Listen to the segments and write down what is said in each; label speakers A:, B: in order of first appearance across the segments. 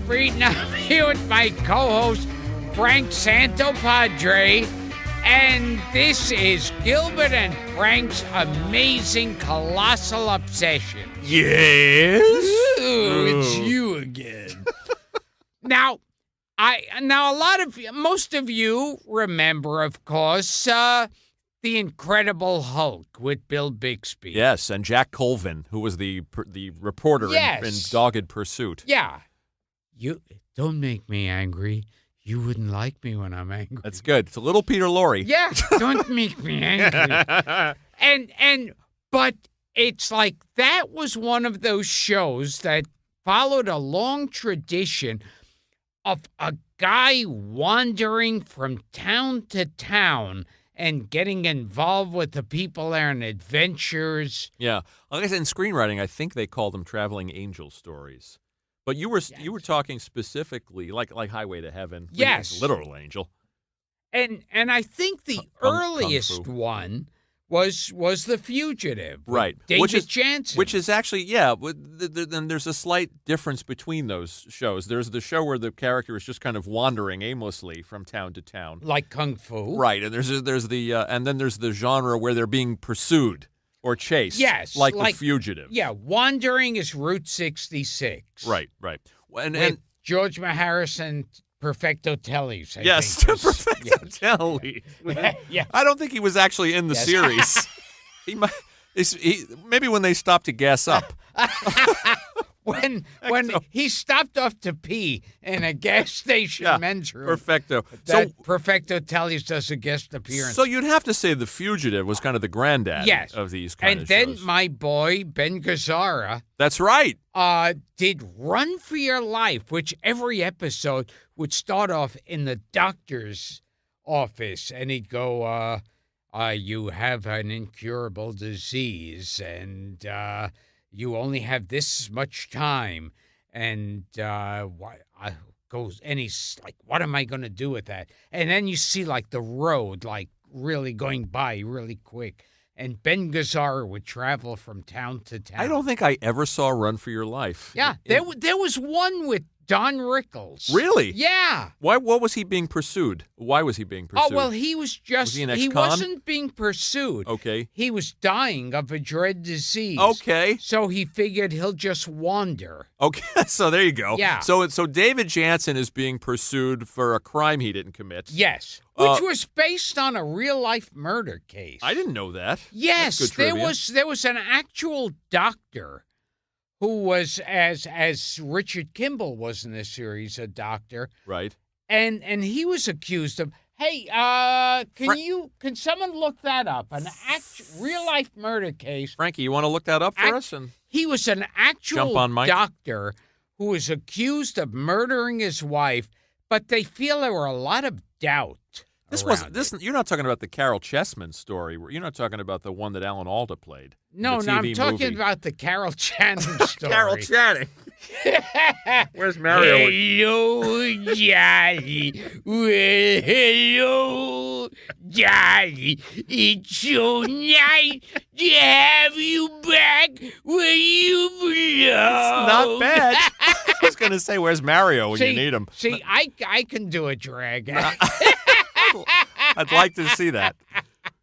A: Frieden. I'm here with my co-host, Frank Santopadre. And this is Gilbert and Frank's Amazing Colossal Obsession.
B: Yes?
A: Ooh, it's you again. Now, most of you remember, of course, The Incredible Hulk with Bill Bixby.
B: Yes, and Jack Colvin, who was the reporter in Dogged Pursuit.
A: Yeah. You don't make me angry. You wouldn't like me when I'm angry.
B: That's good. It's a little Peter Lorre.
A: Yeah, don't make me angry. But it's like that was one of those shows that followed a long tradition of a guy wandering from town to town and getting involved with the people there and adventures.
B: Yeah. Like I said, in screenwriting, I think they call them traveling angel stories. But you were talking specifically like Highway to Heaven.
A: Yes.
B: Literal angel.
A: And I think the earliest one was The Fugitive.
B: Right.
A: David Jansen.
B: Which is actually, then there's a slight difference between those shows. There's the show where the character is just kind of wandering aimlessly from town to town.
A: Like Kung Fu.
B: Right. And there's the genre where they're being pursued or chased.
A: Yes.
B: Like The Fugitive.
A: Yeah. Wandering is Route 66.
B: Right.
A: With George Maharis and Perfecto Telly's.
B: Yes, Perfecto Telly.
A: Yeah.
B: I don't think he was actually in the series. Maybe when they stopped to gas up.
A: when he stopped off to pee in a gas station men's room.
B: Perfecto.
A: Perfecto Telly's does a guest appearance.
B: So you'd have to say The Fugitive was kind of the granddad of these kind of shows.
A: And then my boy, Ben Gazzara.
B: That's right.
A: Did Run for Your Life, which every episode would start off in the doctor's office, and he'd go, you have an incurable disease, and you only have this much time, and and he's like, what am I going to do with that? And then you see, like, the road, like, really going by really quick. And Ben Gazzara would travel from town to town.
B: I don't think I ever saw Run for Your Life.
A: Yeah, there was one with Don Rickles.
B: Really?
A: Yeah.
B: What was he being pursued? Why was he being pursued?
A: Oh, well, he was
B: he an ex-con?
A: He wasn't being pursued.
B: Okay.
A: He was dying of a dread disease.
B: Okay.
A: So he figured he'll just wander.
B: Okay, so there you go.
A: Yeah.
B: So David Jansen is being pursued for a crime he didn't commit.
A: Yes. Which was based on a real-life murder case.
B: I didn't know that.
A: Yes,
B: That's good trivia.
A: there was an actual doctor who was, as Richard Kimball was in this series, a doctor.
B: Right.
A: And he was accused of, hey, can someone look that up? An real-life murder case.
B: Frankie, you want to look that up for us? And
A: he was an actual doctor who was accused of murdering his wife, but they feel there were a lot of doubt.
B: You're not talking about the Carol Chessman story. You're not talking about the one that Alan Alda played.
A: No, I'm talking about the Carol Channing story.
B: Carol Channing. Where's Mario?
A: Hello, Johnny. Well, hello, Johnny. It's so nice to have you back where you belong.
B: It's not bad. I was going to say, where's Mario when you need him?
A: See, I can do a drag.
B: I'd like to see that.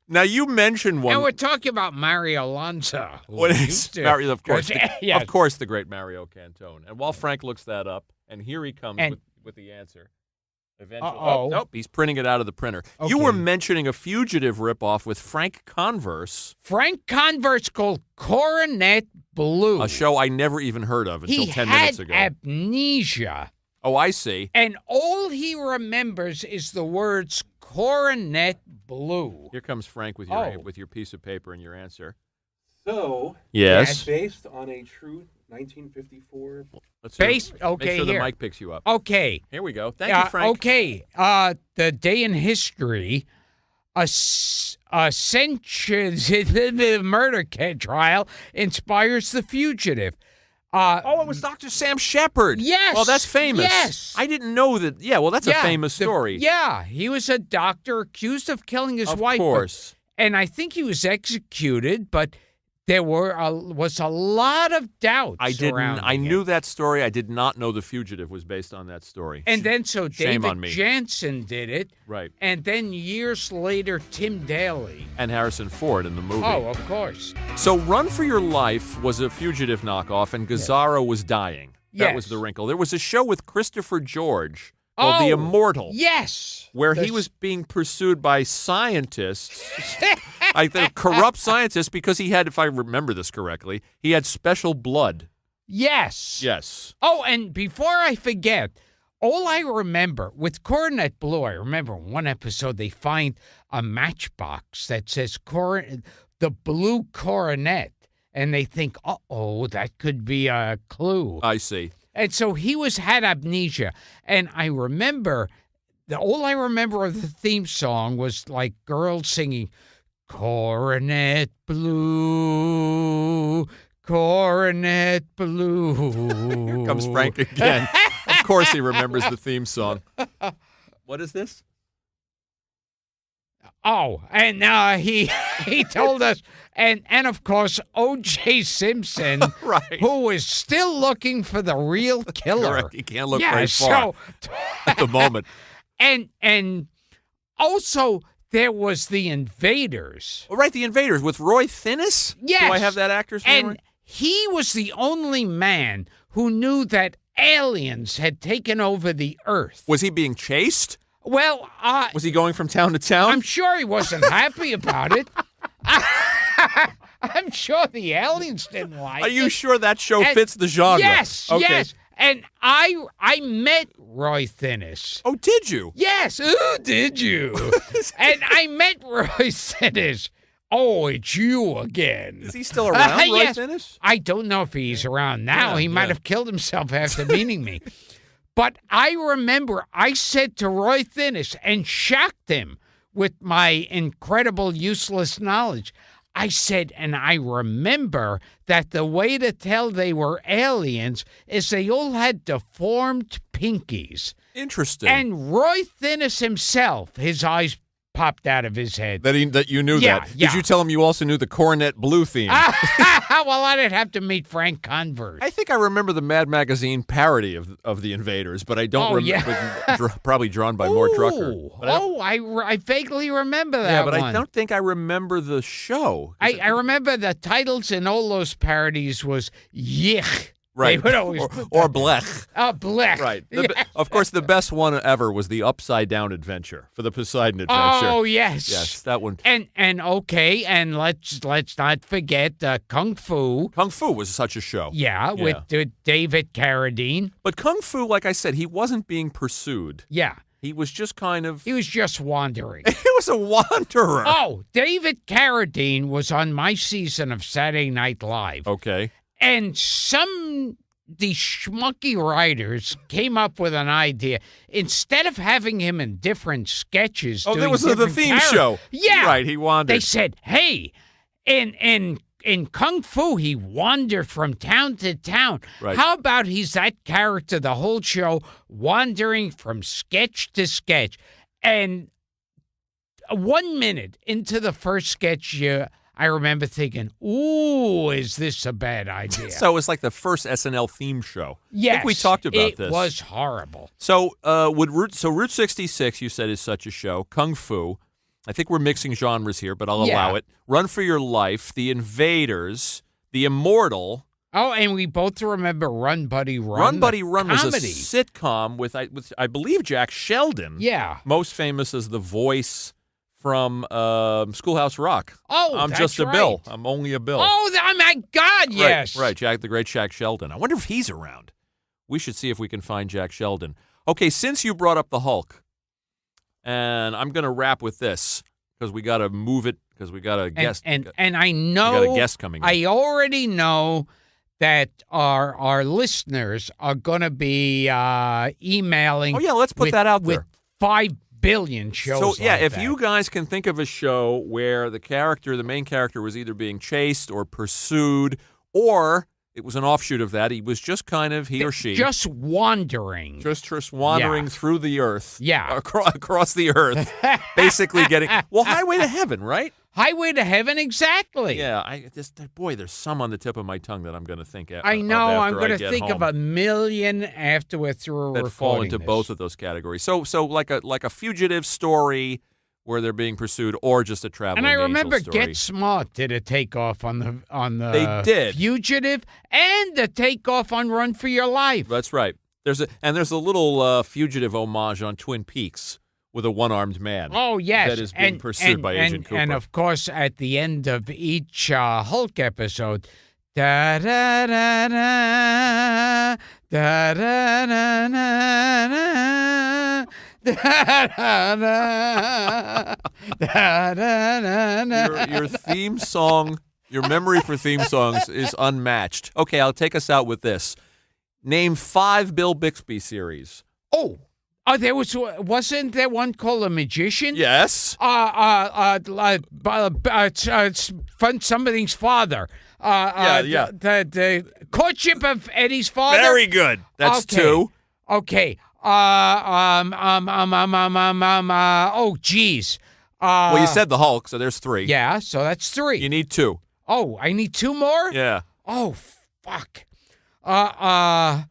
B: Now, you mentioned one.
A: And we're talking about Mario Lanza.
B: What is Mario? Of course,
A: yes.
B: Of course, the great Mario Cantone. And while Frank looks that up, and here he comes with the answer. Eventually, nope, he's printing it out of the printer. Okay. You were mentioning a Fugitive ripoff with Frank Converse.
A: Frank Converse called Coronet Blue.
B: A show I never even heard of until 10 minutes ago.
A: He had amnesia.
B: Oh, I see.
A: And all he remembers is the words Coronet Blue.
B: Here comes Frank with your piece of paper and your answer.
C: So,
B: yes,
C: based on a true 1954.
B: Let's
A: make
B: sure the mic picks you up.
A: Okay.
B: Here we go. Thank you, Frank.
A: Okay. The day in history, a century, the murder trial inspires The Fugitive.
B: It was Dr. Sam Shepard.
A: Yes.
B: Well, that's famous.
A: Yes.
B: I didn't know that. Yeah, well, that's a famous story.
A: He was a doctor accused of killing his wife.
B: Of course.
A: And I think he was executed, but there was a lot of doubt.
B: I knew that story. I did not know The Fugitive was based on that story.
A: And then so
B: Shame on
A: David
B: me.
A: Jansen did it.
B: Right.
A: And then years later, Tim Daly.
B: And Harrison Ford in the movie.
A: Oh, of course.
B: So Run for Your Life was a Fugitive knockoff, and Gazzaro was dying. That
A: Yes.
B: was the wrinkle. There was a show with Christopher George called The Immortal.
A: Yes.
B: Where he was being pursued by scientists, I think corrupt scientists, because he had, if I remember this correctly, he had special blood.
A: Yes.
B: Yes.
A: Oh, and before I forget, all I remember with Coronet Blue, I remember one episode they find a matchbox that says the Blue Coronet, and they think, uh-oh, that could be a clue.
B: I see.
A: And so he had amnesia. And I remember, all I remember of the theme song was like girls singing, Coronet Blue, Coronet Blue.
B: Here comes Frank again. Of course he remembers the theme song. What is this?
A: Oh, and he told us, and of course, O.J. Simpson,
B: right,
A: who is still looking for the real killer.
B: Correct. He can't look very far at the moment.
A: And also there was The Invaders.
B: Oh, right, The Invaders with Roy Thinnis?
A: Yes.
B: Do I have that actor's name?
A: And he was the only man who knew that aliens had taken over the Earth.
B: Was he being chased?
A: Well,
B: was he going from town to town?
A: I'm sure he wasn't happy about it. I'm sure the aliens didn't like it.
B: Are you sure that show fits the genre?
A: Yes,
B: okay.
A: yes. And I met Roy Thinnis.
B: Oh, did you?
A: Yes. Oh, did you? And I met Roy Thinnis. Oh, it's you again.
B: Is he still around, Roy
A: yes.
B: Thinnis?
A: I don't know if he's around now.
B: Yeah,
A: he might have killed himself after meeting me. But I remember I said to Roy Thinnis and shocked him with my incredible useless knowledge. I said, and I remember that the way to tell they were aliens is they all had deformed pinkies.
B: Interesting.
A: And Roy Thinnis himself, his eyes popped out of his head.
B: That you knew that.
A: Yeah.
B: Did you tell him you also knew the Coronet Blue theme?
A: Well, I'd have to meet Frank Converse.
B: I think I remember the Mad Magazine parody of The Invaders, but I don't remember. Probably drawn by Mort Drucker.
A: I vaguely remember that
B: but
A: one.
B: I don't think I remember the show.
A: I remember the titles in all those parodies was Yich.
B: Right.
A: They would always
B: or Blech.
A: Blech.
B: Right. Of course, the best one ever was the Upside Down Adventure for the Poseidon Adventure.
A: Oh, yes.
B: Yes, that one.
A: And okay, and let's not forget Kung Fu.
B: Kung Fu was such a show.
A: Yeah, with David Carradine.
B: But Kung Fu, like I said, he wasn't being pursued.
A: Yeah.
B: He was just kind of...
A: He was just wandering.
B: He was a wanderer.
A: Oh, David Carradine was on my season of Saturday Night Live.
B: Okay.
A: And these schmucky writers came up with an idea. Instead of having him in different sketches,
B: there was the theme show.
A: Yeah,
B: right. He wandered.
A: They said, "Hey, in Kung Fu, he wandered from town to town.
B: Right.
A: How about he's that character the whole show, wandering from sketch to sketch?" And 1 minute into the first sketch, I remember thinking, ooh, is this a bad idea?
B: So it was like the first SNL theme show.
A: Yes.
B: I think we talked about this.
A: It was horrible.
B: So Route 66, you said, is such a show. Kung Fu. I think we're mixing genres here, but I'll allow it. Run for Your Life, The Invaders, The Immortal.
A: Oh, and we both remember Run, Buddy, Run.
B: Run, Buddy, Run was a
A: comedy.
B: sitcom with, I believe, Jack Sheldon.
A: Yeah.
B: Most famous as the voice from Schoolhouse Rock.
A: Oh,
B: I'm
A: that's
B: just a
A: right.
B: Bill. I'm only a Bill.
A: Oh, my God, yes.
B: Right, Jack, the great Jack Sheldon. I wonder if he's around. We should see if we can find Jack Sheldon. Okay, since you brought up the Hulk, and I'm going to wrap with this because we got to move it because we got a guest.
A: And I know,
B: we got a guest coming in.
A: I already know that our listeners are going to be emailing.
B: Oh, yeah, let's put that out there.
A: With 5 billion shows.
B: So, yeah,
A: like
B: if
A: that.
B: you guys can think of a show where the main character was either being chased or pursued, or It was an offshoot of that. He was just kind of, he or she.
A: Just wandering.
B: Just wandering through the earth.
A: Yeah.
B: Across the earth. Basically getting, Highway to Heaven, right?
A: Highway to Heaven, exactly.
B: Yeah. Boy, there's some on the tip of my tongue that I'm going to think of.
A: I know. I'm
B: going
A: to think of a million after we're through
B: that fall into
A: this.
B: both of those categories. So like a fugitive story where they're being pursued, or just a traveling angel story.
A: And I remember Get Smart did a takeoff on the
B: they did.
A: Fugitive and the takeoff on Run for Your Life.
B: That's right. There's a little fugitive homage on Twin Peaks with a one-armed man.
A: Oh yes,
B: that is being pursued by Agent Cooper.
A: And of course, at the end of each Hulk episode, da da da da da da da da.
B: Your theme song, your memory for theme songs is unmatched. Okay, I'll take us out with this. Name 5 Bill Bixby series.
A: Oh, wasn't there one called A Magician?
B: Yes.
A: Somebody's father. The Courtship of Eddie's Father.
B: Very good. That's 2.
A: Okay. Oh, geez.
B: Well, you said the Hulk, so there's 3.
A: Yeah, so that's 3.
B: You need 2.
A: Oh, I need 2 more?
B: Yeah.
A: Oh, fuck. Oh,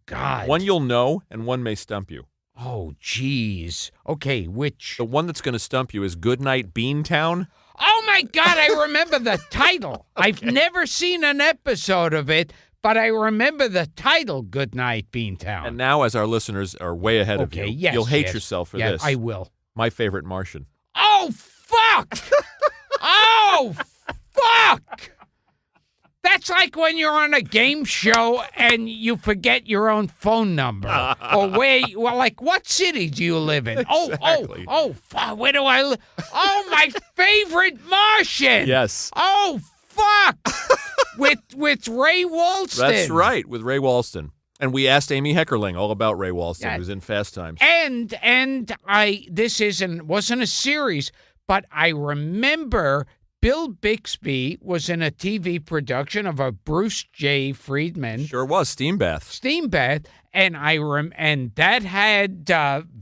A: God.
B: One you'll know, and one may stump you.
A: Oh, geez. Okay, which?
B: The one that's going to stump you is Goodnight Beantown.
A: Oh, my God, I remember the title. I've never seen an episode of it, but I remember the title, Goodnight Beantown.
B: And now, as our listeners are way ahead of you, you'll hate yourself for this.
A: I will.
B: My Favorite Martian.
A: Oh, fuck! Oh, fuck! That's like when you're on a game show and you forget your own phone number. Or what city do you live in?
B: Exactly.
A: Oh, fuck, where do I live? Oh, my favorite Martian!
B: Yes.
A: Oh, fuck! with Ray Walston.
B: That's right, with Ray Walston. And we asked Amy Heckerling all about Ray Walston, who's in Fast Times.
A: And this wasn't a series, but I remember Bill Bixby was in a TV production of a Bruce J. Friedman.
B: Sure was, Steam Bath,
A: and that had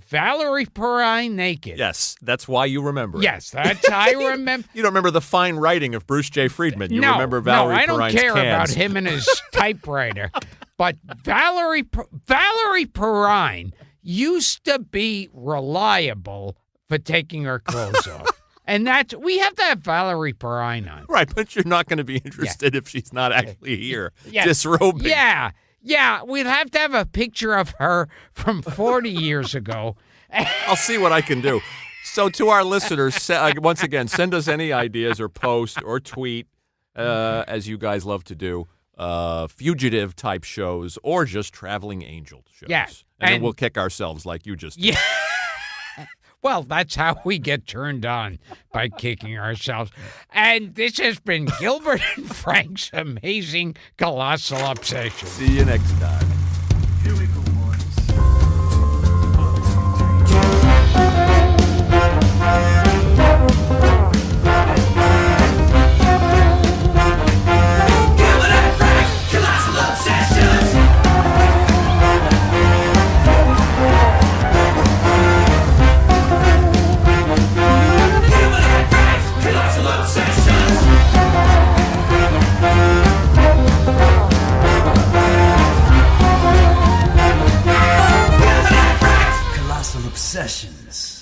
A: Valerie Perrine naked.
B: Yes, that's why you remember it.
A: Yes, that's I remember.
B: You don't remember the fine writing of Bruce J. Friedman. You remember Valerie Perrine's
A: I don't care
B: cans.
A: about him and his typewriter. But Valerie Perrine used to be reliable for taking her clothes off. And we have to have Valerie Perrine on.
B: Right, but you're not going to be interested if she's not actually here, disrobing.
A: Yeah, we'd have to have a picture of her from 40 years ago.
B: I'll see what I can do. So to our listeners, once again, send us any ideas or post or tweet, as you guys love to do, fugitive-type shows or just traveling angel shows.
A: Yes.
B: And then we'll kick ourselves like you just did.
A: Yeah. Well, that's how we get turned on, by kicking ourselves. And this has been Gilbert and Frank's Amazing Colossal Obsession.
B: See you next time.
D: Here we go, boys. 2, 3. Sessions.